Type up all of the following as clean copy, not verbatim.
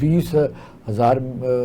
20,000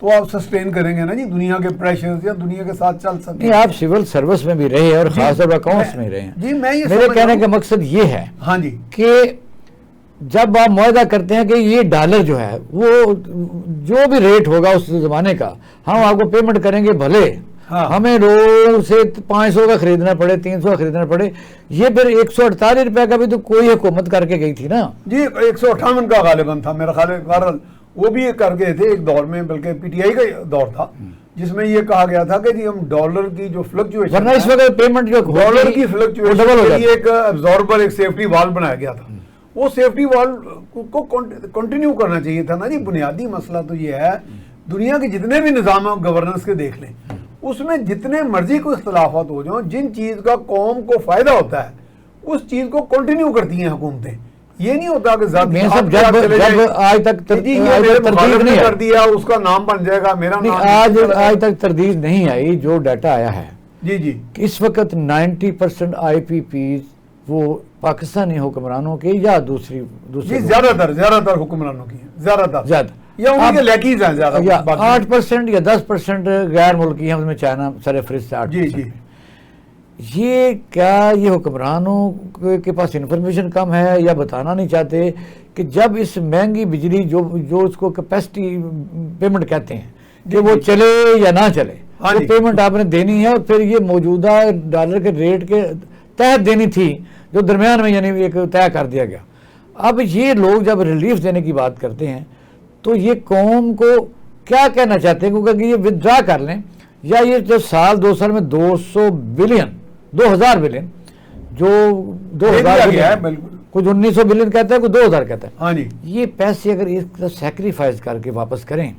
تو آپ سسٹین کریں گے نا جی دنیا کے پریشرز یا دنیا کے ساتھ چل سکیں. نہیں آپ سول سروس میں بھی رہے ہیں اور خاص طور پر اکاؤنٹس میں رہے ہیں. جی میں یہ میرے کہنے کا مقصد یہ ہے ہاں جی کہ جب آپ معاہدہ کرتے ہیں کہ یہ ڈالر جو ہے وہ جو بھی ریٹ ہوگا اس زمانے کا ہم آپ کو پیمنٹ کریں گے بھلے ہمیں روز سے 500 کا خریدنا پڑے 300 کا خریدنا پڑے. یہ پھر 148 روپے کا بھی تو کوئی حکومت کر کے گئی تھی نا جی 158 کا غالباً تھا میرا خیال وہ بھی کر گئے تھے ایک دور میں بلکہ پی ٹی آئی کا دور تھا جس میں یہ کہا گیا تھا کہ جی ہم ڈالر کی جو فلکچویشن ورنہ اس وقت پیمنٹ جو ڈالر کی فلکچویشن کے لیے ایک ابزاربر ایک سیفٹی وال بنایا گیا تھا. وہ سیفٹی وال کو کنٹینیو کرنا چاہیے تھا نا جی. بنیادی مسئلہ تو یہ ہے دنیا کے جتنے بھی نظام گورننس کے دیکھ لیں اس میں جتنے مرضی کوئی اختلافات ہو جاؤں جن چیز کا قوم کو فائدہ ہوتا ہے اس چیز کو کنٹینیو کرتی ہیں حکومتیں. یہ نہیں ہوتا کہ جب آج تک تردید نہیں کر دیا اس کا نام بن جائے گا میرا نام. آج تک تردید نہیں آئی جو ڈیٹا آیا ہے جی جی کہ اس وقت 90% آئی پی پیز وہ پاکستانی حکمرانوں کے یا دوسری زیادہ تر حکمرانوں کی ہیں زیادہ یا ان کے لیکیز ہیں زیادہ 8% یا 10% غیر ملکی ہیں. اس میں چائنا سر فہرست 8%. جی جی یہ کیا یہ حکمرانوں کے پاس انفارمیشن کم ہے یا بتانا نہیں چاہتے کہ جب اس مہنگی بجلی جو اس کو کیپیسٹی پیمنٹ کہتے ہیں کہ وہ چلے یا نہ چلے وہ پیمنٹ آپ نے دینی ہے اور پھر یہ موجودہ ڈالر کے ریٹ کے تحت دینی تھی جو درمیان میں یعنی ایک طے کر دیا گیا. اب یہ لوگ جب ریلیف دینے کی بات کرتے ہیں تو یہ قوم کو کیا کہنا چاہتے ہیں کیونکہ یہ ودرا کر لیں یا یہ جو سال 2 سال میں 2000 بلین جو 2000 بلین کچھ 1900 بلین کہتا ہے کوئی 2000 کہتا ہے یہ پیسے اگر اس سیکریفائز کر کے واپس کریں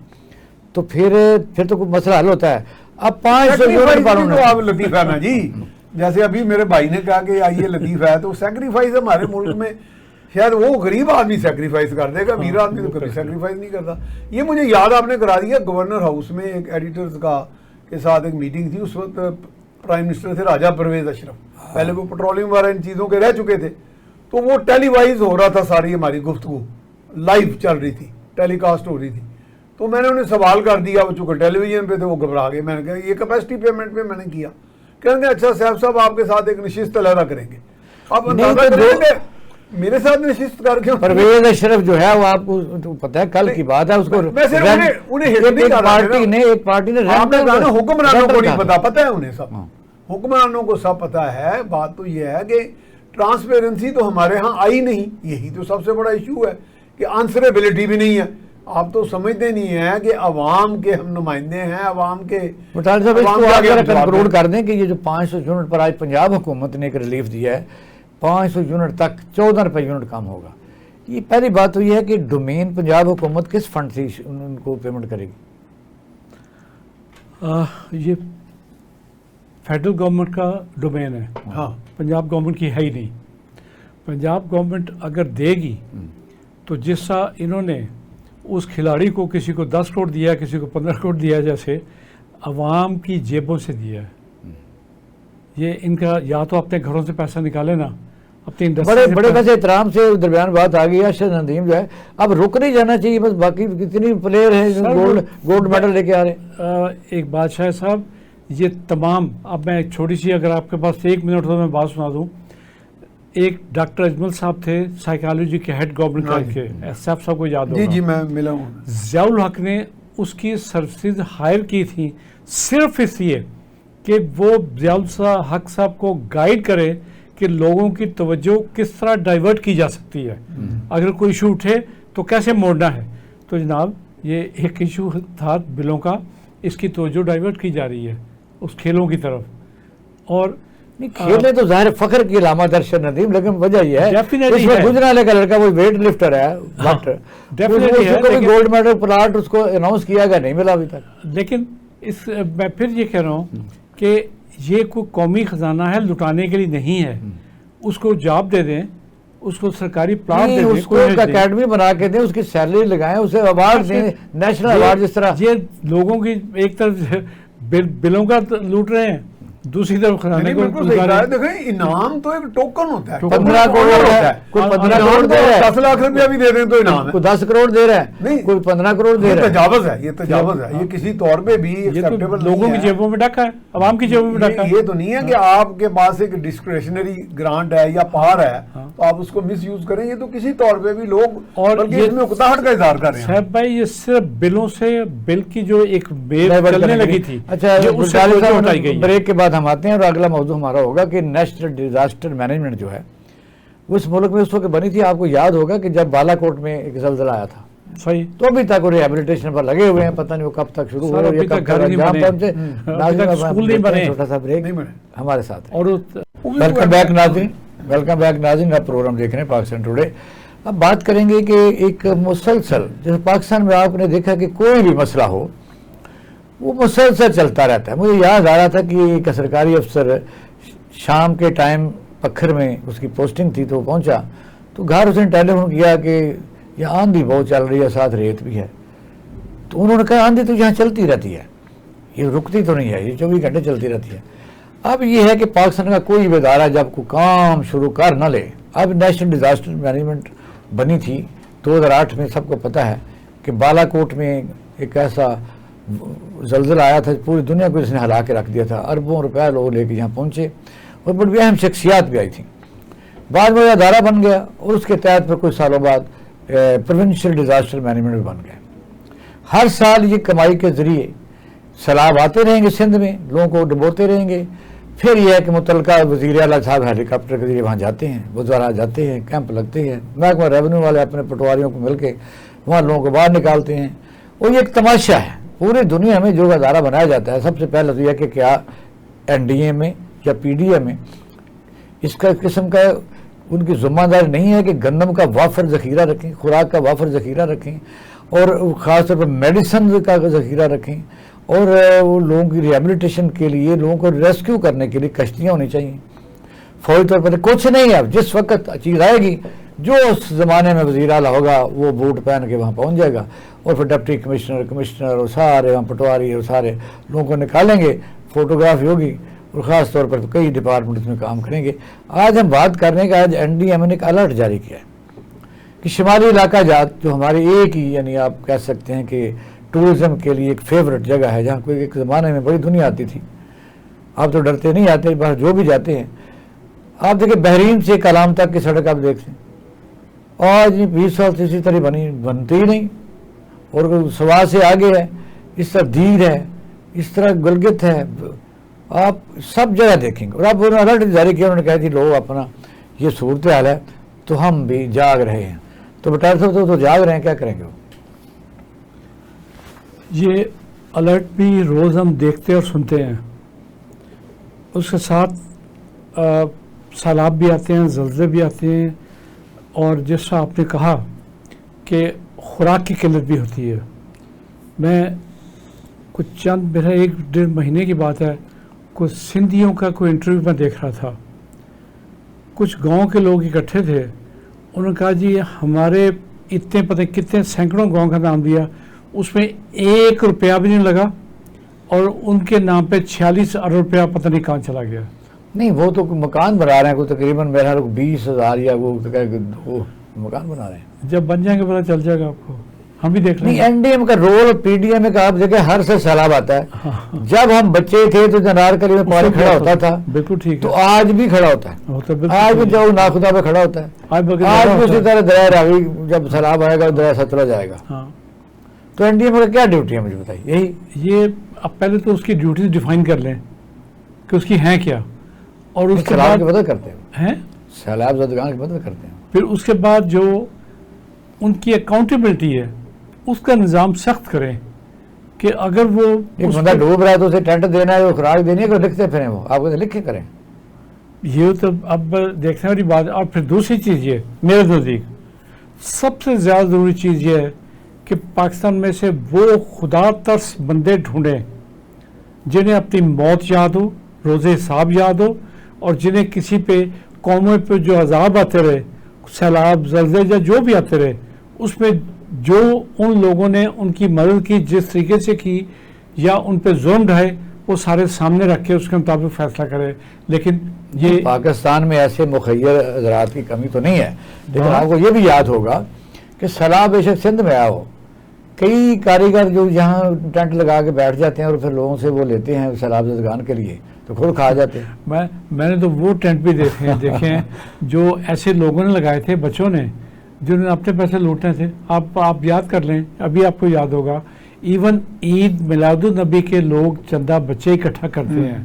تو پھر تو کوئی مسئلہ حل ہوتا ہے. اب 500 لطیف ہے نا جی جیسے ابھی میرے بھائی نے کہا کہ یہ لطیف ہے تو سیکریفائز ہمارے ملک میں شاید وہ غریب آدمی سیکریفائز کر دے گا امیر آدمی تو کبھی سیکریفائز نہیں کرتا. یہ مجھے یاد آپ نے کرا دیا گورنر ہاؤس میں ایک ایڈیٹرز کے ساتھ ایک میٹنگ تھی. اس وقت پرائم منسٹر تھے راجہ پرویز اشرف. پہلے وہ پیٹرولیم وغیرہ ان چیزوں کے رہ چکے تھے تو وہ ٹیلی وائز ہو رہا تھا ساری ہماری گفتگو لائیو چل رہی تھی ٹیلی کاسٹ ہو رہی تھی. تو میں نے انہیں سوال کر دیا وہ چونکہ ٹیلی ویژن پہ تھے وہ گھبرا گئے. میں نے کہا یہ کیپیسٹی پیمنٹ پہ میں نے کیا کہیں گے اچھا صاحب آپ کے ساتھ ایک نشست علیحدہ کریں گے. آپ اندازہ کریں گے میرے ساتھ نشست کر کے پرویز اشرف جو ہے وہ آپ کو پتا ہے کل کی بات ہے اس کو ایک پارٹی نے حکمرانوں کو نہیں پتا ہے انہیں سب حکمرانوں کو سب پتا ہے. بات تو یہ ہے کہ ٹرانسپیرنسی تو ہمارے ہاں آئی نہیں. یہی تو سب سے بڑا ایشو ہے کہ آنسریبلٹی بھی نہیں ہے. آپ تو سمجھتے نہیں ہیں کہ عوام کے ہم نمائندے ہیں عوام کے کنکلوڈ کر دیں کہ یہ جو 500 یونٹ پر آج پنجاب حکومت نے ایک ریلیف دیا ہے 500 یونٹ تک 14 روپے یونٹ کم ہوگا. یہ پہلی بات تو یہ ہے کہ ڈومین پنجاب حکومت کس فنڈ سے ان کو پیمنٹ کرے گی. یہ فیڈرل گورنمنٹ کا ڈومین ہے. ہاں پنجاب گورنمنٹ کی ہے ہی نہیں. پنجاب گورنمنٹ اگر دے گی تو جس طرح انہوں نے اس کھلاڑی کو کسی کو 10 کروڑ دیا کسی کو 15 کروڑ دیا جیسے عوام کی جیبوں سے دیا ہے. یہ ان کا یا تو اپنے گھروں سے پیسہ نکالے نا اپنی بڑے پیسے احترام سے درمیان بات آ گئی. ارشد ندیم جو ہے اب رک نہیں جانا چاہیے بس باقی کتنی پلیئر ہیں گولڈ میڈل لے کے آ رہے ہیں. ایک بادشاہ صاحب یہ تمام اب میں ایک چھوٹی سی اگر آپ کے پاس 1 منٹ ہو میں بات سنا دوں. ایک ڈاکٹر اجمل صاحب تھے سائیکالوجی کے ہیڈ گورنمنٹ کے ایس ایف صاحب کو یاد ہوگا. جی میں ملا ہوں. ضیاء الحق نے اس کی سروسز ہائر کی تھی صرف اس لیے کہ وہ ضیاء الحق صاحب کو گائیڈ کرے کہ لوگوں کی توجہ کس طرح ڈائیورٹ کی جا سکتی ہے. اگر کوئی ایشو اٹھے تو کیسے موڑنا ہے. تو جناب یہ ایک ایشو تھا بلوں کا اس کی توجہ ڈائیورٹ کی جا رہی ہے اس کھیلوں کی طرف. اور کھیلیں تو ظاہر فخر کی علامت ارشد ندیم لیکن وجہ یہ ہے اس میں گجرالے کا لڑکا وہ ویٹ لفٹر ہے گولڈ میڈل پلاٹ اس کو اناؤنس کیا گیا نہیں ملا ابھی تک. لیکن میں پھر یہ کہہ رہا ہوں کہ یہ کوئی قومی خزانہ ہے لٹانے کے لیے نہیں ہے. اس کو جاب دے دیں اس کو سرکاری پلاٹ دے دیں اس کو اکیڈمی بنا کے دیں اس کی سیلری لگائیں اسے ایوارڈ دیں نیشنل ایوارڈ. جس طرح یہ لوگوں کی ایک طرف بلوں کا لوٹ رہے ہیں دوسری طرف خزانے کو بالکل صحیح کہا ہے. دیکھیں انعام تو ایک ٹوکن ہوتا ہے. 15 کروڑ ہوتا ہے, کوئی 15 کروڑ دے رہا ہے, 10 لاکھ روپیہ بھی دے دیں تو انعام ہے. کوئی 10 کروڑ دے رہا ہے, نہیں, کوئی 15 کروڑ دے یہ رہا ہے. تجاوز ہے, یہ تجاوز ہے, یہ کسی طور پہ بھی یہ تو ایکسیپٹیبل لوگوں کی جیبوں میں ڈاکہ ہے, عوام کی جیبوں میں ڈاکہ ہے. یہ تو نہیں ہے کہ آپ کے پاس ایک ڈسکریشنری گرانٹ ہے یا پار ہے تو آپ اس کو مس یوز کریں. یہ تو کسی طور پہ بھی لوگ اور بلکہ اس میں اکتاہٹ کا اظہار کر رہے ہیں. صاحب بھائی یہ صرف بلوں سے, بل کی جو ایک بیل چلنے لگی تھی, اچھا اس سے ہٹائی گئی. بریک کے بعد ہم آتے ہیں اور اگلا موضوع ہمارا ہوگا کہ نیشنل ڈیزاسٹر مینجمنٹ جو ہے اس ملک میں اس وقت بنی تھی. آپ کو یاد ہوگا کہ جب بالا کوٹ میں ایک زلزلہ آیا تھا, صحیح, تو ابھی تک وہ ریہیبلیٹیشن پر لگے ہوئے ہیں, پتہ نہیں وہ کب تک شروع ہو, یہ کب تک انجام پہنچے. اسکول نہیں بنے, چھوٹا سا بریک ہمارے ساتھ. اور ویلکم بیک ناظرین, ویلکم بیک ناظرین. آپ پروگرام دیکھ رہے ہیں پاکستان ٹوڈے. اب بات کریں گے کہ ایک مسلسل, جیسے پاکستان میں آپ نے دیکھا کہ کوئی بھی مسئلہ ہو وہ مسلسل چلتا رہتا ہے. مجھے یاد آ رہا تھا کہ ایک سرکاری افسر شام کے ٹائم پکھر میں اس کی پوسٹنگ تھی, تو پہنچا تو گھر اس نے ٹیلی فون کیا کہ یہاں آندھی بہت چل رہی ہے, ساتھ ریت بھی ہے. تو انہوں نے کہا آندھی تو یہاں چلتی رہتی ہے, یہ رکتی تو نہیں ہے, یہ 24 گھنٹے چلتی رہتی ہے. اب یہ ہے کہ پاکستان کا کوئی بھی ادارہ جب کوئی کام شروع کر نہ لے, اب نیشنل ڈیزاسٹر مینجمنٹ بنی تھی 2008 میں, سب کو پتہ ہے کہ بالا کوٹ میں ایک ایسا زلزلہ آیا تھا, پوری دنیا کو اس نے ہلا کے رکھ دیا تھا. اربوں روپے لوگ لے کے یہاں پہنچے اور بڑی اہم شخصیات بھی آئی تھیں. بعد میں ادارہ بن گیا اور اس کے تحت پھر کچھ سالوں بعد پروونشل ڈیزاسٹر مینجمنٹ بھی بن گیا. ہر سال یہ کمائی کے ذریعے سیلاب آتے رہیں گے سندھ میں, لوگوں کو ڈبوتے رہیں گے. پھر یہ ہے کہ متعلقہ وزیر اعلیٰ صاحب ہیلی کاپٹر کے ذریعے وہاں جاتے ہیں, وزراء جاتے ہیں, کیمپ لگتے ہیں, محکمہ ریونیو والے اپنے پٹواریوں کو مل کے وہاں لوگوں کو باہر نکالتے ہیں. اور یہ ایک تماشا ہے پوری دنیا میں جو ادارہ بنایا جاتا ہے. سب سے پہلے تو یہ کہ کیا این ڈی اے میں یا پی ڈی اے میں اس کا قسم کا ان کی ذمہ داری نہیں ہے کہ گندم کا وافر ذخیرہ رکھیں, خوراک کا وافر ذخیرہ رکھیں, اور خاص طور پر میڈیسن کا ذخیرہ رکھیں, اور وہ لوگوں کی ریہیبلیٹیشن کے لیے, لوگوں کو ریسکیو کرنے کے لیے کشتیاں ہونی چاہیے. فوری طور پر کچھ نہیں ہے, جس وقت چیز آئے گی جو اس زمانے میں وزیر اعلیٰ ہوگا وہ بوٹ پہن کے وہاں پہنچ جائے گا, اور پھر ڈپٹی کمشنر اور سارے وہاں پٹواری اور سارے لوگوں کو نکالیں گے, فوٹوگرافی ہوگی, اور خاص طور پر کئی ڈپارٹمنٹ اس میں کام کریں گے. آج ہم بات کرنے کا, آج این ڈی ایم نے ایک الرٹ جاری کیا ہے کہ شمالی علاقہ جات جو ہماری ایک ہی, یعنی آپ کہہ سکتے ہیں کہ ٹورزم کے لیے ایک فیورٹ جگہ ہے, جہاں کوئی ایک زمانے میں بڑی دنیا آتی تھی. آپ تو ڈرتے نہیں آتے, بس جو بھی جاتے ہیں. آپ دیکھیں بحرین سے کلام تک کی سڑک آپ دیکھتے ہیں, آج 20 سال سے اسی طرح بنتی ہی نہیں. اور سوا سے آگے ہے, اس طرح دیر ہے, اس طرح گلگت ہے, آپ سب جگہ دیکھیں گے. اور آپ انہوں نے الرٹ جاری کیا, انہوں نے کہا کہ لوگ اپنا یہ صورتحال ہے تو ہم بھی جاگ رہے ہیں. تو بٹار صاحب تو جاگ رہے ہیں, کیا کریں گے وہ؟ یہ الرٹ بھی روز ہم دیکھتے اور سنتے ہیں, اس کے ساتھ سیلاب بھی آتے ہیں, زلزلے بھی آتے ہیں, اور جیسا آپ نے کہا کہ خوراک کی قلت بھی ہوتی ہے. میں کچھ چند میرا 1-1.5 مہینے کی بات ہے, کچھ سندھیوں کا کوئی انٹرویو میں دیکھ رہا تھا. کچھ گاؤں کے لوگ اکٹھے تھے, انہوں نے کہا جی ہمارے اتنے پتہ کتنے سینکڑوں گاؤں کا نام دیا, اس میں 1 روپیہ بھی نہیں لگا, اور ان کے نام پہ 46 ارب روپیہ پتہ نہیں کہاں چلا گیا. نہیں, وہ تو مکان بنا رہے ہیں, کوئی تقریباً میرا 20,000 یا وہ مکان بنا رہے ہیں. جب بن جائیں گے پتہ چل جائے گا آپ کو, ہم بھی دیکھ لیں نہیں. این ڈی ایم کا رول, پی ڈی ایم کا آپ دیکھیں ہر سے سیلاب آتا ہے. جب ہم بچے تھے تو جنار کلی میں پانی کھڑا ہوتا تھا, بالکل ٹھیک, تو آج بھی کھڑا ہوتا ہے, آج بھی جب ناخدا پہ کھڑا ہوتا ہے, آج بھی اسی طرح دریا راوی جب سیلاب آئے گا دریا ستلج جائے گا. تو این ڈی ایم کا کیا ڈیوٹی ہے مجھے بتائیے. یہی یہ اب پہلے تو اس کی ڈیوٹیز ڈیفائن کر لیں کہ اس کی ہیں کیا, اور اس کے بعد کی مدد کرتے ہیں, سیلاب زدگان کی مدد کرتے ہیں. پھر اس کے بعد جو ان کی اکاؤنٹیبلٹی ہے اس کا نظام سخت کریں کہ اگر وہ ایک بندہ ڈوب رہا ہے تو اسے ٹینٹ دینا ہے, خوراک دینی ہے, کہ لکھتے پھریں, وہ آپ کو لکھے کریں. یہ تو اب دیکھنے والی بات. اور پھر دوسری چیز یہ میرے نزدیک سب سے زیادہ ضروری چیز یہ ہے کہ پاکستان میں سے وہ خدا ترس بندے ڈھونڈیں جنہیں اپنی موت یاد ہو, روز حساب یاد ہو, اور جنہیں کسی پہ قوموں پہ جو عذاب آتے رہے, سیلاب زلزلے یا جو بھی آتے رہے, اس میں جو ان لوگوں نے ان کی مدد کی جس طریقے سے کی یا ان پہ ظلم ڈھائے, وہ سارے سامنے رکھ کے اس کے مطابق فیصلہ کرے. لیکن یہ پاکستان میں ایسے مخیر حضرات کی کمی تو نہیں ہے، لیکن آپ کو یہ بھی یاد ہوگا کہ سیلاب بے شک سندھ میں آیا ہو، کئی کاریگر جو یہاں ٹینٹ لگا کے بیٹھ جاتے ہیں اور پھر لوگوں سے وہ لیتے ہیں سیلاب زدگان کے لیے تو خود کھا جاتے ہیں. میں نے تو وہ ٹینٹ بھی دیکھے ہیں جو ایسے لوگوں نے لگائے تھے، بچوں نے، جنہوں نے اپنے پیسے لوٹنے تھے. آپ یاد کر لیں، ابھی آپ کو یاد ہوگا ایون عید میلاد النبی کے لوگ چندہ بچے اکٹھا کرتے ہیں،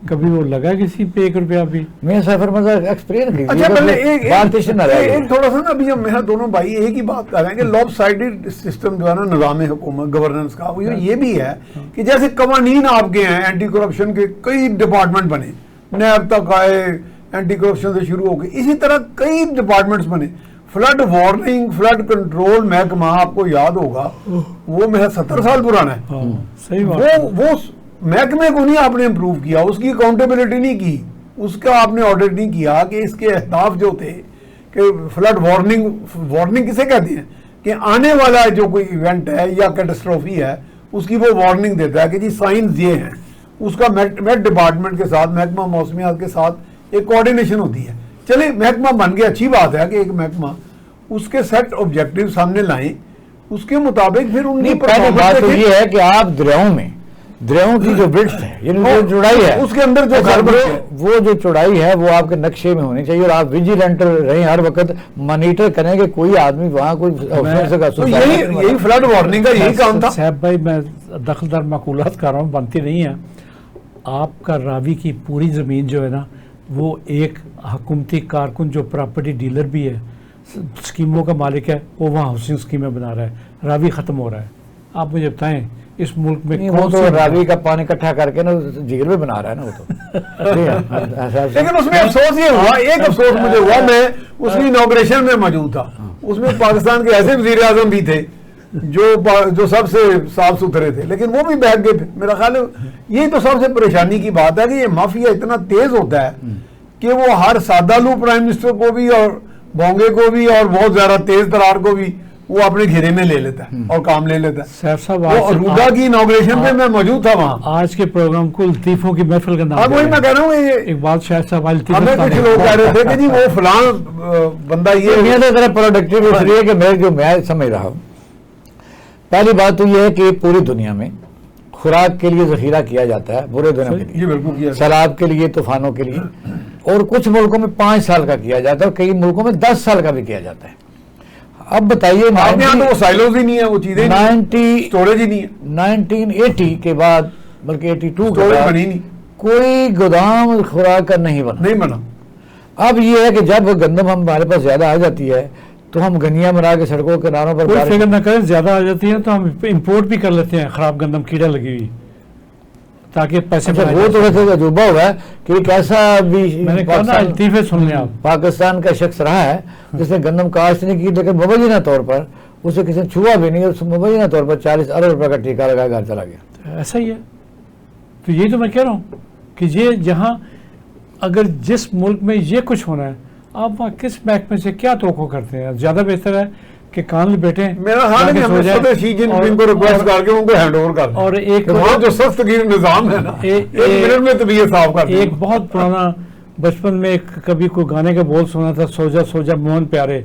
کبھی وہ لگا کسی پہ 1 روپیہ بھی. میں سفر مزہ ایکسپلین کی اچھا پہلے ایک تھوڑا سا نا، ابھی ہم میرا دونوں بھائی ایک ہی بات کر رہے ہیں کہ لوب سائڈڈ سسٹم جو ہے نا نظام حکومت گورننس کا، وہ یہ بھی ہے کہ جیسے قوانین آپ کے ہیں اینٹی کرپشن کے کئی ڈپارٹمنٹ بنے، نیب تک آئے اینٹی کرپشن سے شروع ہو گئے، اسی طرح کئی ڈپارٹمنٹس بنے. فلڈ وارننگ، فلڈ کنٹرول محکمہ آپ کو یاد ہوگا وہ میرا 70 سال پرانا ہے. صحیح بات. وہ محکمے کو نہیں آپ نے امپروو کیا، اس کی اکاؤنٹیبلٹی نہیں کی، اس کا آپ نے آڈٹ نہیں کیا کہ اس کے اہداف جو تھے کہ فلڈ وارننگ کسے کہتے ہیں کہ آنے والا جو کوئی ایونٹ ہے یا کیٹاسٹروفی ہے اس کی وہ وارننگ دیتا ہے کہ جی سائنز یہ ہیں. اس کا میٹ ڈپارٹمنٹ کے ساتھ، محکمہ موسمیات کے ساتھ ایک کوارڈینیشن ہوتی ہے. چلے محکمہ بن گیا، اچھی بات ہے کہ ایک محکمہ اس کے سیٹ آبجیکٹیو سامنے لائیں، اس کے مطابق پھر ان کی پہلی بات تو یہ ہے کہ آپ دریاؤں کی جو برڈس ہے یعنی جو چوڑائی ہے اس کے اندر جو وہ جو چوڑائی ہے وہ آپ کے نقشے میں ہونی چاہیے، اور آپ ویجیلنٹ رہیں، ہر وقت مانیٹر کریں کہ کوئی آدمی وہاں کوئی یہی فلڈ وارننگ کا یہی کام تھا. صاحب بھائی میں دخل در معقولات کر رہا ہوں، بنتی نہیں ہے. آپ کا راوی کی پوری زمین جو ہے نا وہ ایک حکومتی کارکن جو پراپرٹی ڈیلر بھی ہے، اسکیموں کا مالک ہے، وہ وہاں ہاؤسنگ اسکیمیں بنا رہا ہے، راوی ختم ہو رہا ہے. آپ مجھے بتائیں اس ملک میں کون سا راوی کا پانی اکٹھا کر کے نا جھیل میں بنا رہا ہے نا وہ تو. لیکن اس میں افسوس یہ ہوا، ایک افسوس مجھے ہوا، میں اس کی انوگریشن میں موجود تھا، اس میں پاکستان کے ایسے وزیر اعظم بھی تھے جو سب سے صاف ستھرے تھے، لیکن وہ بھی بیٹھ گئے. میرا خیال ہے یہی تو سب سے پریشانی کی بات ہے کہ یہ مافیا اتنا تیز ہوتا ہے کہ وہ ہر سادہ لو پرائم منسٹر کو بھی اور بونگے کو بھی اور بہت زیادہ تیز ترار کو بھی وہ اپنے گھیرے میں لے لیتا ہے اور کام لے لیتا ہے. سیف صاحب وہ روڈا کی انوگریشن پہ میں موجود تھا وہاں. آج کے پروگرام کو لطیفوں کی محفل کا نام وہی میں کہہ رہا ہوں اقبال شاہ صاحب ہمیں کچھ لوگ کہہ رہے تھے کہ جی وہ فلاں بندہ یہ ذرا پروڈکٹیو اس لیے کہ میں سمجھ رہا ہوں. پہلی بات تو یہ ہے کہ پوری دنیا میں خوراک کے لیے ذخیرہ کیا جاتا ہے، برے دنوں کے لیے، بالکل سیلاب کے لیے، طوفانوں کے لیے، اور کچھ ملکوں میں 5 سال کا کیا جاتا ہے اور کئی ملکوں میں 10 سال کا بھی کیا جاتا ہے. اب بتائیے وہ سائلوز ہی نہیں ہے، وہ چیزیں اسٹوریج ہی نہیں ہے. 1980 کے بعد بلکہ 82 کے بعد بنی نہیں، کوئی گودام خوراک کا نہیں بنا. اب یہ ہے کہ جب گندم ہمارے پاس زیادہ آ جاتی ہے تو ہم گنیاں بنا کے سڑکوں کناروں پر کوئی فکر نہ کریں، زیادہ آ جاتی ہے تو ہم امپورٹ بھی کر لیتے ہیں خراب گندم، کیڑا لگی ہوئی، تاکہ پیسے. وہ تو ویسے تجربہ ہوا ہے کہ ایک ایسا بھی میں نے کہا نا لطیفے سن لیں آپ، پاکستان کا شخص رہا ہے جس نے گندم کاشت نہیں کی، لیکن مبینہ طور پر اسے کسی نے چھوا بھی نہیں، اور مبینہ طور پر 40 ارب روپے کا ٹیکہ لگا گھر چلا گیا. ایسا ہی ہے. تو یہی تو میں کہہ رہا ہوں کہ یہ جہاں اگر جس ملک میں یہ کچھ ہونا ہے، آپ وہاں کس محکمے سے کیا توقع کرتے ہیں؟ زیادہ بہتر ہے کہ کان بیٹھے میرا خیال ہے کہ ہم صدر شی جن پنگ کو ریکویسٹ کر کے ان کو ہینڈ اوور کر دیں، اور ایک جو سخت گیر نظام ہے نا ایک منٹ میں طبیعت صاف کر دیں. ایک بہت پرانا بچپن میں کبھی کوئی گانے کا بول سنا تھا، سوجا سوجا موہن پیارے،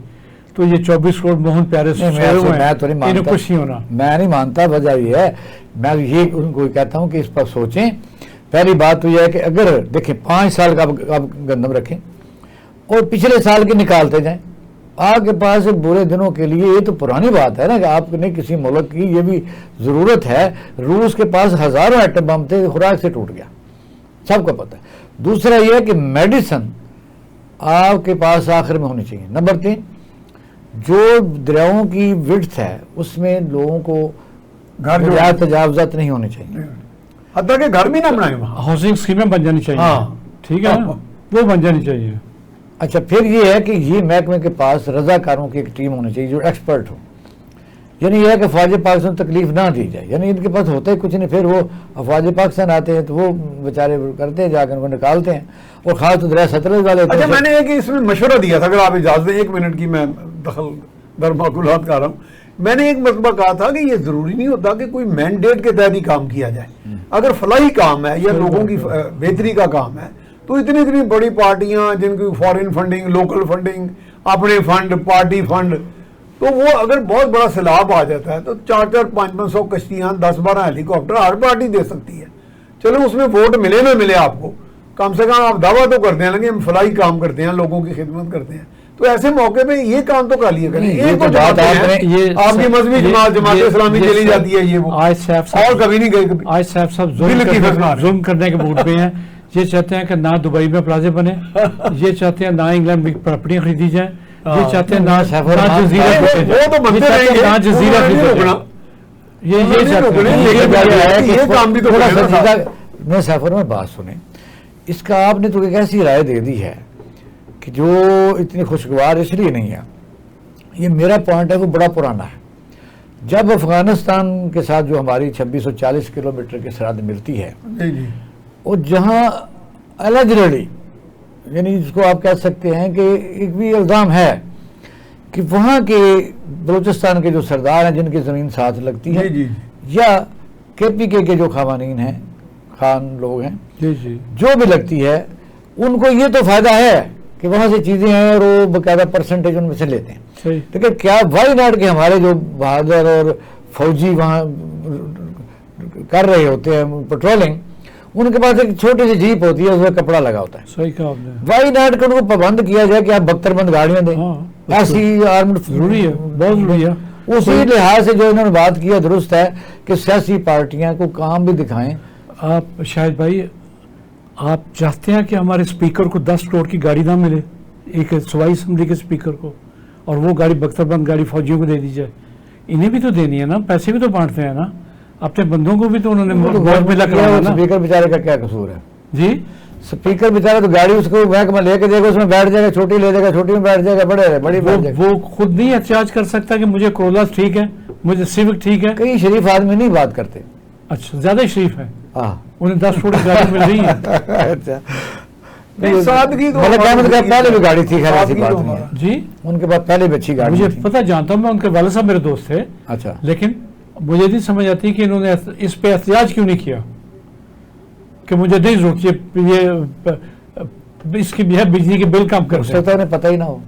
تو یہ 24 کروڑ موہن پیارے کچھ نہیں ہونا. میں نہیں مانتا، وجہ یہ ہے، میں یہ ان کو کہتا ہوں کہ اس پر سوچیں. پہلی بات تو یہ ہے کہ اگر دیکھیں 5 سال کا آپ گندم رکھیں اور پچھلے سال کے نکالتے جائیں، آپ کے پاس برے دنوں کے لیے، یہ تو پرانی بات ہے نا کہ آپ نے کسی ملک کی یہ بھی ضرورت ہے. روس کے پاس ہزاروں ایٹم بم تھے، خوراک سے ٹوٹ گیا، سب کو پتہ ہے. دوسرا یہ ہے کہ میڈیسن آپ کے پاس آخر میں ہونی چاہیے. نمبر 3، جو دریاؤں کی وڈتھ ہے اس میں لوگوں کو تجاوزات نہیں ہونے چاہیے، حتیٰ کہ گھر بھی نہ بنائے وہاں، ہاؤسنگ اسکیمیں بن جانی چاہیے. ٹھیک ہے نا، وہ بن جانی چاہیے. اچھا، پھر یہ ہے کہ یہ محکمے کے پاس رضاکاروں کی ایک ٹیم ہونی چاہیے جو ایکسپرٹ ہو. یعنی یہ ہے کہ افواج پاکستان تکلیف نہ دی جائے، یعنی ان کے پاس ہوتا ہی کچھ نہیں، پھر وہ افواج پاکستان آتے ہیں تو وہ بیچارے کرتے ہیں، جا کر ان کو نکالتے ہیں، اور خاص تو دریا ستلج والے. اچھا، میں نے ایک اس میں مشورہ دیا تھا، اگر آپ اجازت دیں 1 منٹ کی میں دخل در معقولات کر رہا ہوں. میں نے ایک مرتبہ کہا تھا کہ یہ ضروری نہیں ہوتا کہ کوئی مینڈیٹ کے تحت ہی کام کیا جائے. اگر فلاحی کام ہے یا لوگوں کی بہتری کا کام ہے تو اتنی بڑی پارٹیاں جن کی فارن فنڈنگ، لوکل فنڈنگ، اپنے فنڈ، پارٹی فنڈ، تو وہ اگر بہت بڑا سیلاب آ جاتا ہے تو 400-500 کشتیاں، 10-12 ہیلی کاپٹر ہر پارٹی دے سکتی ہے. چلو اس میں ووٹ ملے نہ ملے آپ کو، کم سے کم آپ دعویٰ تو کرتے ہیں نا کہ ہم فلاحی کام کرتے ہیں، لوگوں کی خدمت کرتے ہیں. تو ایسے موقع پہ یہ کام تو کر لیا کریں. ایک تو جماعت آپ کی مذہبی جماعت اسلامی چلی جاتی ہے، یہ وہ اور کبھی نہیں گئے. آج صاحب ظلم کرنے کے موڈ پہ ہیں. یہ چاہتے ہیں کہ نہ دبئی میں پلازے بنے، یہ چاہتے ہیں نہ انگلینڈ میں پراپرٹیاں خریدی جائیں، یہ چاہتے ہیں نہ جزیرہ میں سفر میں بات سنیں اس کا. آپ نے تو ایک ایسی رائے دے دی ہے کہ جو اتنی خوشگوار اس لیے نہیں ہے. یہ میرا پوائنٹ ہے وہ بڑا پرانا ہے. جب افغانستان کے ساتھ جو ہماری 2640 کلومیٹر کی سرحد ملتی ہے، اور جہاں الجریڈی، یعنی جس کو آپ کہہ سکتے ہیں کہ ایک بھی الزام ہے کہ وہاں کے بلوچستان کے جو سردار ہیں جن کی زمین ساتھ لگتی ہے، یا کے پی کے جو قوانین ہیں، خان لوگ ہیں، جو بھی لگتی ہے، ان کو یہ تو فائدہ ہے کہ وہاں سے چیزیں ہیں اور وہ باقاعدہ پرسنٹیج ان میں سے لیتے ہیں. لیکن کیا وائی ناٹ کے ہمارے جو بہادر اور فوجی وہاں کر رہے ہوتے ہیں پیٹرولنگ، ان کے پاس ایک چھوٹی سی جیپ ہوتی ہے، اس میں کپڑا لگا ہوتا ہے. صحیح کہا آپ نے. وائی ناٹ کے ان کو پابند کیا جائے کہ آپ بختر بند گاڑیاں دیں. ایسی آرمڈ ضروری ہے، بہت ضروری ہے. اسی لحاظ سے جو انہوں نے بات کیا درست ہے کہ سیاسی پارٹیاں کو کام بھی دکھائیں. آپ شاہد بھائی، آپ چاہتے ہیں کہ ہمارے اسپیکر کو 10 کروڑ کی گاڑی نہ ملے، ایک صوبائی اسمبلی کے اسپیکر کو، اور وہ گاڑی بختر بند گاڑی فوجیوں کو دے دی جائے؟ انہیں بھی تو دینی ہے نا، پیسے بھی تو بانٹتے ہیں نا، اپنے بندوں کو بھی تو انہوں نے. اسپیکر بیچارے کا کیا قصور ہے؟ جی اسپیکر بیچارے تو گاڑی اس کو محکمہ لے کے دے گا، اس میں بیٹھ جائے گا، چھوٹی لے جائے گا، چھوٹی میں بیٹھ جائے گا، بڑی وہ خود نہیں احتجاج کر سکتا کہ مجھے کرولا ٹھیک ہے، مجھے سیوک ٹھیک ہے؟ کئی شریف آدمی نہیں بات کرتے. اچھا، زیادہ شریف ہے، انہیں 10 کروڑ کی گاڑی مل رہی ہے. اچھا، پہلے بھی گاڑی تھی، خیر ایسی بات نہیں ہے. جی، ان کے پاس پہلے بھی اچھی گاڑی. مجھے پتہ، جانتا ہوں میں، ان کے والد صاحب میرے دوست تھے. اچھا، لیکن مجھے نہیں سمجھ آتی کہ انہوں نے اس پہ احتجاج کیوں نہیں کیا کہ مجھے نہیں ضرورت یہ اس کی بھی ہے بجلی کے بل کم کر سکتا ہے، انہیں پتہ ہی نہ ہو.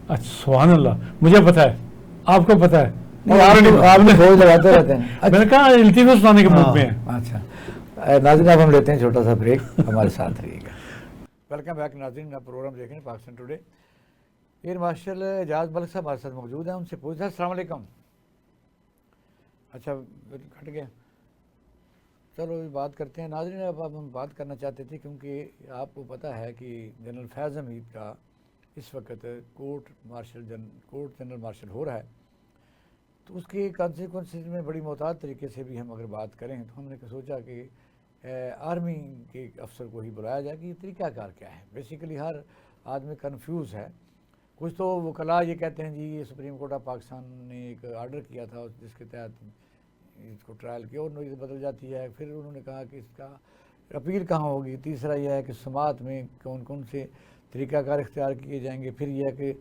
اچھا، سبحان اللہ، مجھے پتہ ہے، آپ کو پتہ ہے. آپ نے فوج لگاتے رہتے ہیں. میں نے کہا التماس لانے کے موڈ میں ہیں. اچھا ناظرین، اب ہم لیتے ہیں چھوٹا سا بریک، ہمارے ساتھ رہیے گا. ویلکم بیک ناظرین، آپ پروگرام دیکھ رہے ہیں پاکستان ٹوڈے. ایئر مارشل اعجاز ملک صاحب ہمارے ساتھ موجود ہیں، ان سے پوچھا. السلام علیکم. اچھا کٹ گیا، چلو بات کرتے ہیں. ناظرین، اب ہم بات کرنا چاہتے تھے کیونکہ آپ کو پتہ ہے کہ جنرل فیض حمید کا اس وقت کورٹ جنرل مارشل ہو رہا ہے، تو اس کے کانسیکوینسز میں بڑی محتاط طریقے سے بھی ہم اگر بات کریں تو ہم نے سوچا کہ آرمی کے افسر کو ہی بلایا جائے کہ یہ طریقہ کار کیا ہے. بیسیکلی ہر آدمی کنفیوز ہے. کچھ تو وکلاء یہ کہتے ہیں جی یہ سپریم کورٹ آف پاکستان نے ایک آرڈر کیا تھا جس کے تحت اس کو ٹرائل کیا اور نوعیت بدل جاتی ہے. پھر انہوں نے کہا کہ اس کا اپیل کہاں ہوگی. تیسرا یہ ہے کہ سماعت میں کون کون سے طریقہ کار اختیار کیے جائیں گے. پھر یہ ہے کہ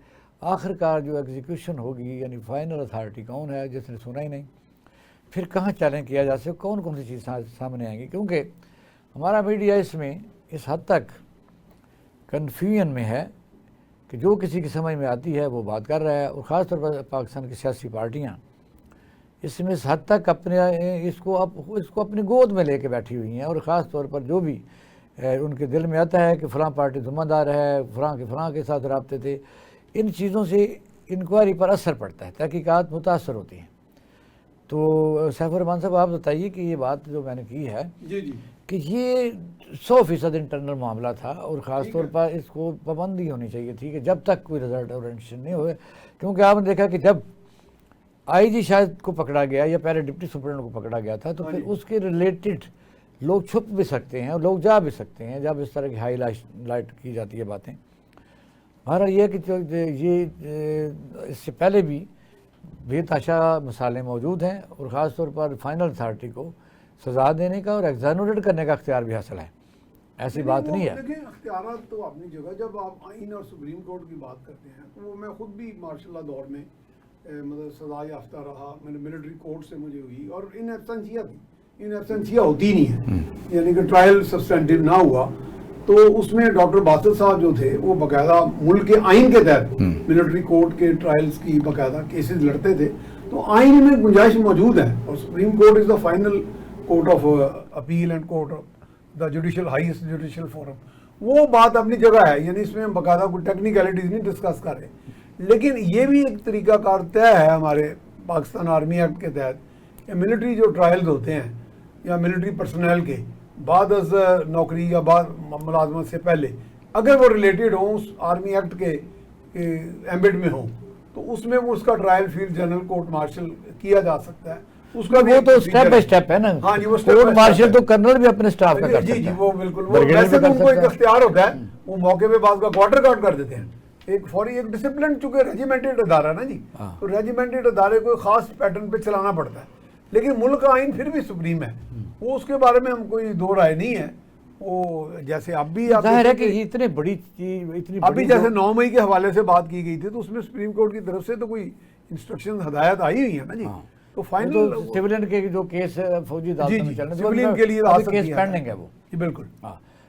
آخر کار جو ایگزیکیوشن ہوگی یعنی فائنل اتھارٹی کون ہے جس نے سنا ہی نہیں. پھر کہاں چیلنج کیا جا سکے، کون کون سی چیز سامنے آئیں گی. کیونکہ ہمارا میڈیا اس میں اس حد تک کنفیوژن میں ہے کہ جو کسی کی سمجھ میں آتی ہے وہ بات کر رہا ہے. اور خاص طور پر پاکستان کی سیاسی پارٹیاں اس میں اس حد تک اس کو اپنی گود میں لے کے بیٹھی ہوئی ہیں. اور خاص طور پر جو بھی ان کے دل میں آتا ہے کہ فلاں پارٹی ذمہ دار ہے، فلاں کے ساتھ رابطے تھے، ان چیزوں سے انکوائری پر اثر پڑتا ہے، تحقیقات متاثر ہوتی ہیں. تو سیف الرحمان صاحب آپ بتائیے کہ یہ بات جو میں نے کی ہے کہ یہ 100% انٹرنل معاملہ تھا اور خاص طور پر اس کو پابندی ہونی چاہیے تھی کہ جب تک کوئی رزلٹ اورینٹیشن نہیں ہوئے. کیونکہ آپ نے دیکھا کہ جب آئی جی شاید کو پکڑا گیا یا پہلے ڈپٹی سپرنٹینڈنٹ کو پکڑا گیا تھا تو پھر اس کے ریلیٹڈ لوگ چھپ بھی سکتے ہیں اور لوگ جا بھی سکتے ہیں جب اس طرح کی ہائی لائٹ کی جاتی ہے باتیں. بہرحال یہ کہ یہ اس سے پہلے بھی بے تحاشا مسائل موجود ہیں اور خاص طور پر فائنل اتھارٹی کو سزا دینے کا اور ایگزانوریٹ کرنے کا اختیار بھی حاصل ہے. ایسی بات نہیں ہے. دیکھیں اختیارات تو اپنی جگہ، جب آپ آئین اور سپریم کورٹ کی بات کرتے ہیں تو وہ میں خود بھی مارشل لا دور میں مطلب سزا یافتہ رہا، میں نے ملٹری کورٹ سے مجھے ہوئی اور ان ایبسنسیا تھی ان ایبسنسیا ہوتی نہیں ہے، یعنی کہ ٹرائل سبسٹینٹیو نہ ہوا تو اس میں ڈاکٹر باسل صاحب جو تھے وہ باقاعدہ ملک کے آئین کے تحت ملٹری کورٹ کے ٹرائلز کی باقاعدہ کیسز لڑتے تھے، تو آئین میں گنجائش موجود ہے، اور supreme court is the final court of appeal and court of the judicial highest judicial forum, وہ بات اپنی جگہ ہے، یعنی اس میں ہم باقاعدہ کوئی ٹیکنیکلٹیز نہیں ڈسکس کر رہے، لیکن یہ بھی ایک طریقہ کار طے ہے ہمارے پاکستان آرمی ایکٹ کے تحت کہ ملٹری جو ٹرائلز ہوتے ہیں یا ملٹری پرسنل کے بعد از نوکری یا بعد ملازمت سے پہلے اگر وہ ریلیٹڈ ہوں اس آرمی ایکٹ کے ایمبٹ میں ہوں تو اس میں وہ اس کا trial field general court martial کیا جا سکتا ہے، اس کا وہ تو سٹیپ بائی سٹیپ ہے نا، ہاں جی، وہ کورٹ مارشل تو کرنل بھی اپنے سٹاف کا کر سکتا ہے، جی وہ بالکل، وہ ویسے تو ان کو ایک اختیار ہوتا ہے، وہ موقع پہ بعض کا کوارٹر کاٹ کر دیتے ہیں، ایک فوری ایک ڈسپلن، چونکہ ریجیمنٹڈ ادارہ نا جی، تو ریجیمنٹڈ ادارے کو خاص پیٹرن پہ چلانا پڑتا ہے، لیکن ملک کا آئین پھر بھی سپریم ہے، وہ اس کے بارے میں ہم کوئی دو رائے نہیں ہے، وہ جیسے اب بھی ظاہر ہے کہ اتنے بڑی چیز ابھی جیسے 9 مئی کے حوالے سے بات کی گئی تھی تو اس میں سپریم کورٹ کی طرف سے تو کوئی انسٹرکشن ہدایت آئی ہوئی ہے نا جی، تو فائنل سیولین کے جو کیس فوجی عدالتوں میں چل رہے ہیں سیولین کے لیے کیس پینڈنگ ہے وہ، جی بالکل،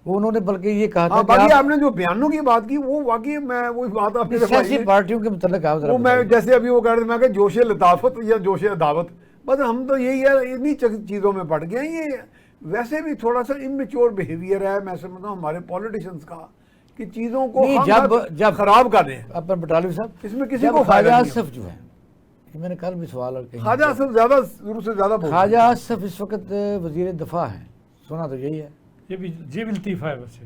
وہ انہوں نے بلکہ یہ کہا تھا باقی آپ نے جو بیانوں کی بات کی وہ واقعی میں وہی بات آپ نے سیاسی پارٹیوں کے متعلق وہ میں جیسے ابھی وہ کہہ رہے تھے میں کہ جوش لطافت یا جوش عداوت، بس ہم تو یہی ہے انہی چیزوں میں پڑ گئے ہیں، یہ ویسے بھی تھوڑا سا اممیچور بیہیویئر ہے میں سمجھتا ہوں ہمارے پولیٹیشنز کا کہ چیزوں کو جب خراب کر رہے ہیں اپن بٹالوی صاحب، اس میں کسی کو خواجہ آصف جو ہے، میں نے کل بھی سوال اور کہیں خواجہ آصف زیادہ ضرور سے زیادہ خواجہ آصف اس وقت وزیر دفاع ہیں، سنا تو یہی ہے، یہ بھی لطیفہ ہے ویسے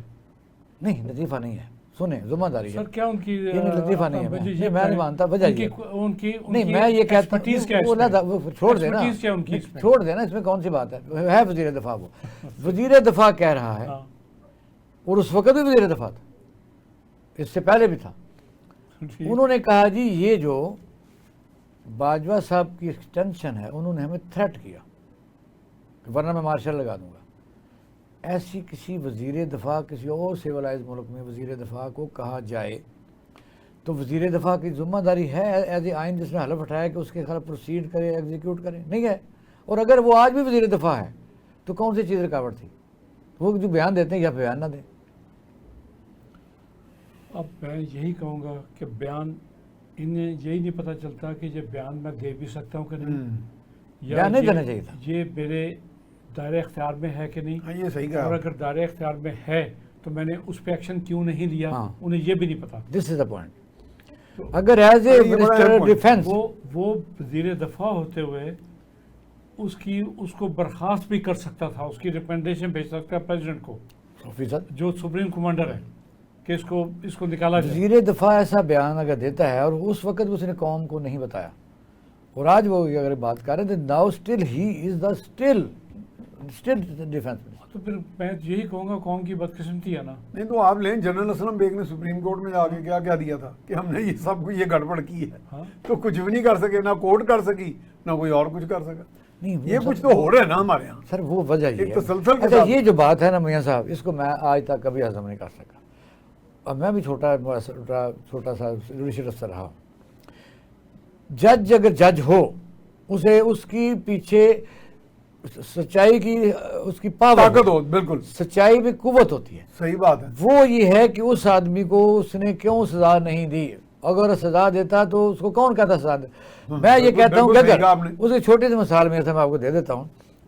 نہیں لطیفہ نہیں ہے، سنیں ذمہ داری ہے سر، کیا ان کی لطیفہ نہیں ہے، میں نہیں مانتا، وجہ یہ ان کی نہیں، میں یہ کہتا ہوں چھوڑ دینا، چھوڑ دینا، اس میں کون سی بات ہے وزیر دفاع، وہ وزیر دفاع کہہ رہا ہے، اور اس وقت بھی وزیر دفاع تھا، اس سے پہلے بھی تھا، انہوں نے کہا جی یہ جو باجوہ صاحب کی ایکسٹینشن ہے انہوں نے ہمیں تھریٹ کیا ورنہ میں مارشل لگا دوں گا، ایسی کسی وزیر دفاع کسی اور سیولائز ملک میں وزیر دفاع کو کہا جائے تو وزیر دفاع کی ذمہ داری ہے ایز اے آئین جس نے حلف اٹھایا کہ اس کے خلاف پروسیڈ کرے، ایگزیکیوٹ کرے، نہیں ہے، اور اگر وہ آج بھی وزیر دفاع ہے تو کون سی چیز رکاوٹ تھی، وہ جو بیان دیتے ہیں یا بیان نہ دیں۔ اب میں یہی کہوں گا کہ بیان انہیں یہی نہیں پتہ چلتا کہ یہ بیان میں دے بھی سکتا ہوں کہ نہیں، یا نہیں دینا چاہیے تھا، یہ میرے دائرۂ اختیار میں ہے کہ نہیں، یہ صحیح کہا، اور اگر دائرۂ اختیار میں ہے تو میں نے اس پہ ایکشن کیوں نہیں لیا، انہیں یہ بھی نہیں پتا۔ دس از دا پوائنٹ، اگر ایز اے منسٹر ڈیفینس وہ وزیر دفاع ہوتے ہوئے اس کو برخاست بھی کر سکتا تھا، اس کی ریکمنڈیشن بھیج سکتا ہے پریزیڈنٹ کو جو سپریم کمانڈر ہے کہ اس کو نکالا جائے۔ وزیر دفاع ایسا بیان اگر دیتا ہے اور اس وقت اس نے قوم کو نہیں بتایا اور آج وہ اگر بات کر رہے ہیں now still he is the still defence, تو پھر میں یہی کہوں گا قوم کی بدقسمتی ہے نا۔ نہیں تو آپ لیں جنرل اسلم بیگ نے سپریم کورٹ میں جا کے کیا دیا تھا کہ ہم نے یہ سب کو یہ گڑبڑ کی ہے، تو کچھ بھی نہیں کر سکے، نہ کورٹ کر سکی نہ کوئی اور کچھ کر سکا، یہ کچھ تو ہو رہا ہے نا ہمارے یہاں سر، وہ وجہ یہ ایک تسلسل کے اچھا ساتھ۔ یہ جو بات ہے نا میاں صاحب، اس کو میں آج تک کبھی ہضم نہیں کر سکا، اب میں بھی چھوٹا سا جوڈیشل افسر رہا، جج اگر جج ہو اسے اس کی پیچھے سچائی کی اس کی طاقت ہو، بالکل سچائی میں قوت ہوتی ہے، صحیح بات ہے، وہ یہ ہے کہ اس آدمی کو اس نے کیوں سزا نہیں دی، اگر سزا دیتا تو اس کو کون کہتا سزا دے، میں یہ کہتا ہوں کہ اگر اس کی چھوٹی سی مثال میں آپ کو دے دیتا ہوں،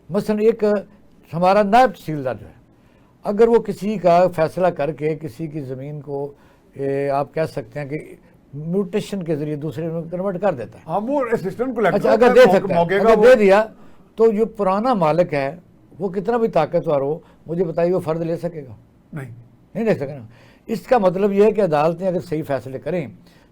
مثلا ایک ہمارا نائب تحصیلدار جو ہے، اگر وہ کسی کا فیصلہ کر کے کسی کی زمین کو آپ کہہ سکتے ہیں کہ میوٹیشن کے ذریعے دوسرے میں کنورٹ کر دیتا ہے، وہ اسسٹنٹ کلیکٹر، اچھا اگر دے سکتا ہے، اگر دے دیا تو جو پرانا مالک ہے وہ کتنا بھی طاقتور ہو، مجھے بتائیے وہ فرد لے سکے گا؟ نہیں لے سکے نا۔ اس کا مطلب یہ ہے کہ عدالتیں اگر صحیح فیصلے کریں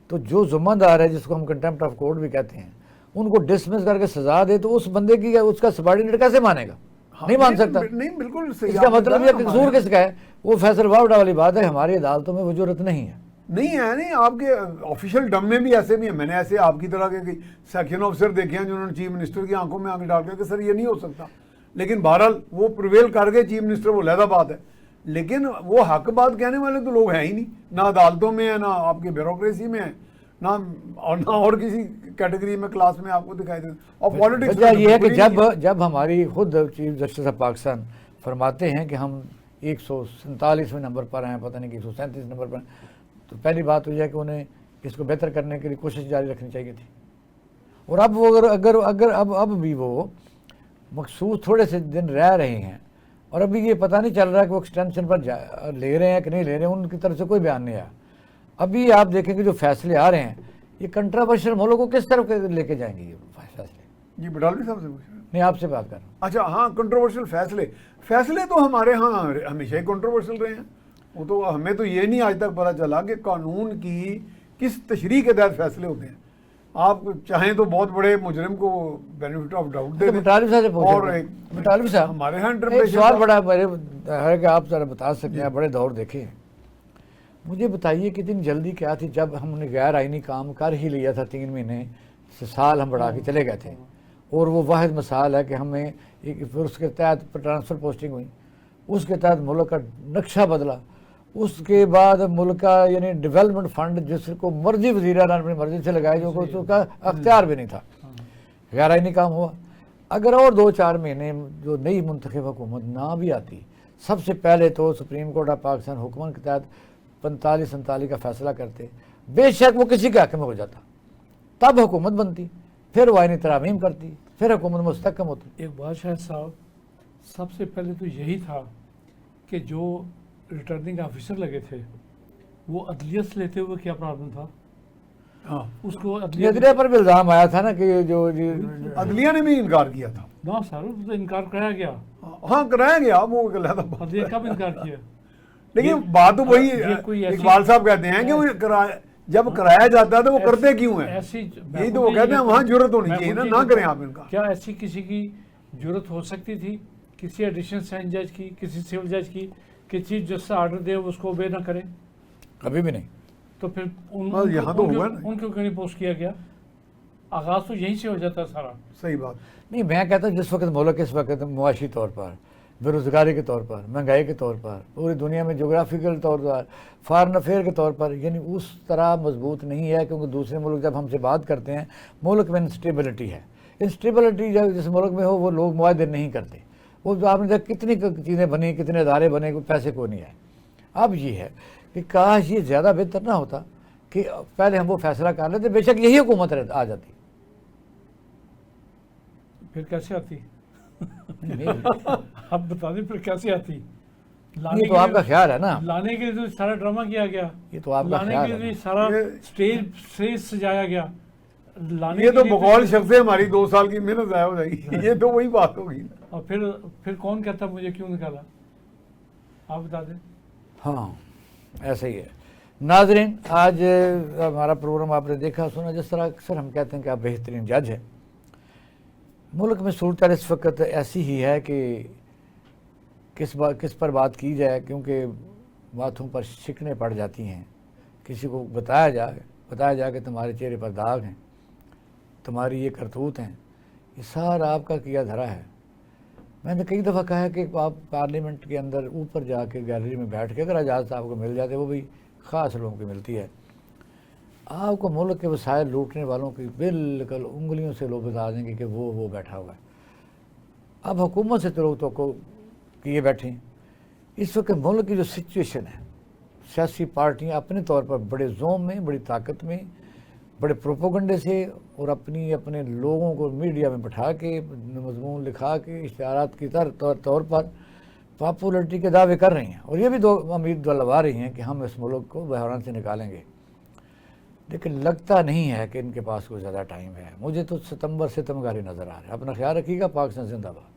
تو جو ذمہ دار ہے جس کو ہم کنٹمپٹ آف کورٹ بھی کہتے ہیں ان کو ڈسمس کر کے سزا دے تو اس بندے کی اس کا سبارڈینیٹ کیسے مانے گا؟ نہیں مان سکتا۔ نہیں بالکل اس کا مطلب یہ قصور کس کا ہے؟ وہ فیصل واؤڈا والی بات ہے، ہماری عدالتوں میں وہ جرت نہیں ہے۔ نہیں ہے، نہیں آپ کے آفیشیل ڈم میں بھی ایسے بھی ہیں، میں نے ایسے آپ کی طرح کے سیکشن آفیسر دیکھے ہیں جنہوں نے چیف منسٹر کی آنکھوں میں آنکھ ڈال کے کہ سر یہ نہیں ہو سکتا، لیکن بہرحال وہ پرویل کر گئے چیف منسٹر، وہ علیحدہ بات ہے، لیکن وہ حق بات کہنے والے تو لوگ ہیں ہی نہیں، نہ عدالتوں میں ہیں، نہ آپ کے بیوروکریسی میں ہیں، نہ اور کسی کیٹیگری میں کلاس میں آپ کو دکھائی دے. اور پالیٹکس وجہ یہ ہے کہ جب ہماری خود چیف جسٹس آف پاکستان فرماتے ہیں کہ ہم 147ویں نمبر پر ہیں, پتہ نہیں کہ 137 نمبر پر ہیں, تو پہلی بات تو یہ ہے کہ انہیں اس کو بہتر کرنے کے لیے کوشش جاری رکھنی چاہیے تھی. اور اب وہ اگر اب بھی وہ مخصوص تھوڑے سے دن رہ رہے ہیں, اور ابھی یہ پتہ نہیں چل رہا کہ وہ ایکسٹینشن پر لے رہے ہیں کہ نہیں لے رہے ہیں, ان کی طرف سے کوئی بیان نہیں آیا. ابھی آپ دیکھیں کہ جو فیصلے آ رہے ہیں یہ کنٹراورشل ملک کو کس طرف لے کے جائیں گے یہ فیصلے. جی بٹالوی صاحب سے پوچھ رہے ہیں. نہیں, آپ سے بات کر رہا ہوں. اچھا ہاں, کنٹروورشل فیصلے تو ہمارے ہاں ہمیشہ ہی کنٹروورشل رہے ہیں. وہ تو ہمیں تو یہ نہیں آج تک پتہ چلا کہ قانون کی کس تشریح کے تحت فیصلے ہوتے ہیں. آپ چاہیں تو بہت بڑے مجرم کو بینیفٹ آف ڈاؤٹ دے دیں. بٹالوی صاحب سے پوچھیں. اور بٹالوی صاحب ہمارے ہاں ایک سوال بڑا میرے ہے کہ آپ ذرا بتا سکتے ہیں, بڑے دور دیکھے. مجھے بتائیے کہ اتنی جلدی کیا تھی جب ہم نے غیر آئینی کام کر ہی لیا تھا, 3 مہینے سے سال ہم بڑھا کے چلے گئے تھے, اور وہ واحد مثال ہے کہ ہمیں پھر اس کے تحت ٹرانسفر پوسٹنگ ہوئی, اس کے تحت ملک کا نقشہ بدلا, اس کے بعد ملک کا یعنی ڈیولپمنٹ فنڈ جس کو مرضی وزیر اعلیٰ اپنی مرضی سے لگائے جو اس کا اختیار بھی نہیں تھا, غیر آئینی کام ہوا. اگر اور 2-4 مہینے جو نئی منتخب حکومت نہ بھی آتی, سب سے پہلے تو سپریم کورٹ آف پاکستان حکومت کے تحت 45-47 کا فیصلہ کرتے, بے شک وہ کسی کے حق میں ہو جاتا, تب حکومت بنتی, پھر وہ آئینی ترامیم کرتی, پھر حکومت مستحکم ہوتی. ایک بات شاہد صاحب, سب سے پہلے تو یہی تھا کہ جو ریٹرننگ آفیسر لگے تھے وہ عدلیہ سے لیتے ہوئے کیا پرابلم تھا. ہاں, اس کو عدلیہ پر بھی الزام آیا تھا نا کہ جو عدلیہ نے بھی انکار کیا تھا. نہ سر, اس سے انکار کرایا گیا. ہاں کرایا گیا, وہ علیحدہ بات. عدلیہ کب انکار کیا؟ لیکن بات تو وہی اقبال صاحب کہتے ہیں کہ وہ جب کرایا جاتا ہے تو وہ کرتے کیوں ہیں, یہی تو وہ کہتے ہیں وہاں جرت ہونی چاہیے نا, نہ کریں آپ انکار. کیا ایسی کسی کی جرت ہو سکتی تھی, کسی ایڈیشنل سائن جج کی, کسی سول جج کی, کہ چیف جسٹس آرڈر دے اس کو اوبے نہ کریں؟ کبھی بھی نہیں. تو پھر یہاں تو ہوا نا, ان کو کیوں نہیں پوسٹ کیا گیا؟ آغاز تو یہیں سے ہو جاتا سارا. صحیح بات. نہیں, میں کہتا ہوں جس وقت ملک اس وقت معاشی طور پر, بے روزگاری کے طور پر, مہنگائی کے طور پر, پوری دنیا میں جغرافیکل طور پر, فارن افیئر کے طور پر, یعنی اس طرح مضبوط نہیں ہے, کیونکہ دوسرے ملک جب ہم سے بات کرتے ہیں ملک میں انسٹیبلٹی ہے. انسٹیبلٹی جب جس ملک میں ہو وہ لوگ معاہدے نہیں کرتے. وہ جو آپ نے دیکھا کتنی چیزیں بنی, کتنے ادارے بنے, کوئی پیسے کو نہیں آئے. اب یہ ہے کہ کاش یہ زیادہ بہتر نہ ہوتا کہ پہلے ہم وہ فیصلہ کر لیتے, بے شک یہی حکومت آ جاتی. پھر کیسے آتی؟ آپ بتا دیں پھر کیسے آتی؟ یہ تو آپ کا خیال ہے نا, لانے کے لیے تو سارا ڈرامہ کیا گیا, یہ تو آپ کا خیال ہے, لانے کے لیے سارا اسٹیج سجایا گیا. یہ تو بقول شخص سے ہماری 2 سال کی محنت ضائع ہو جائے گی. یہ تو وہی بات ہوگی. اور پھر کون کہتا مجھے کیوں نکالا؟ آپ بتا دیں. ہاں ایسا ہی ہے. ناظرین, آج ہمارا پروگرام آپ نے دیکھا سنا, جس طرح اکثر ہم کہتے ہیں کہ آپ بہترین جج ہیں. ملک میں صورتحال اس وقت ایسی ہی ہے کہ کس پر بات کی جائے, کیونکہ باتوں پر شکنیں پڑ جاتی ہیں. کسی کو بتایا جائے کہ تمہارے چہرے پر داغ ہیں, تمہاری یہ کرتوت ہیں, یہ سارا آپ کا کیا دھرا ہے. میں نے کئی دفعہ کہا ہے کہ آپ پارلیمنٹ کے اندر اوپر جا کے گیلری میں بیٹھ کے اگر اجازت آپ کو مل جاتے, وہ بھی خاص لوگوں کی ملتی ہے, آپ کو ملک کے وسائل لوٹنے والوں کی بالکل انگلیوں سے لوگ بتا دیں گے کہ وہ بیٹھا ہوا ہے. اب حکومت سے تو لوگ تو کیے بیٹھے ہیں. اس وقت ملک کی جو سچویشن ہے, سیاسی پارٹیاں اپنے طور پر بڑے زوم میں, بڑی طاقت میں, بڑے پروپوگنڈے سے, اور اپنے لوگوں کو میڈیا میں بٹھا کے, مضمون لکھا کے, اشتہارات کی طور پر پاپولرٹی کے دعوے کر رہی ہیں, اور یہ بھی امید دلوا رہی ہیں کہ ہم اس ملک کو بحران سے نکالیں گے. لیکن لگتا نہیں ہے کہ ان کے پاس کوئی زیادہ ٹائم ہے. مجھے تو ستمبر سے تمغاری نظر آ رہا ہے. اپنا خیال رکھیے گا. پاکستان زندہ باد.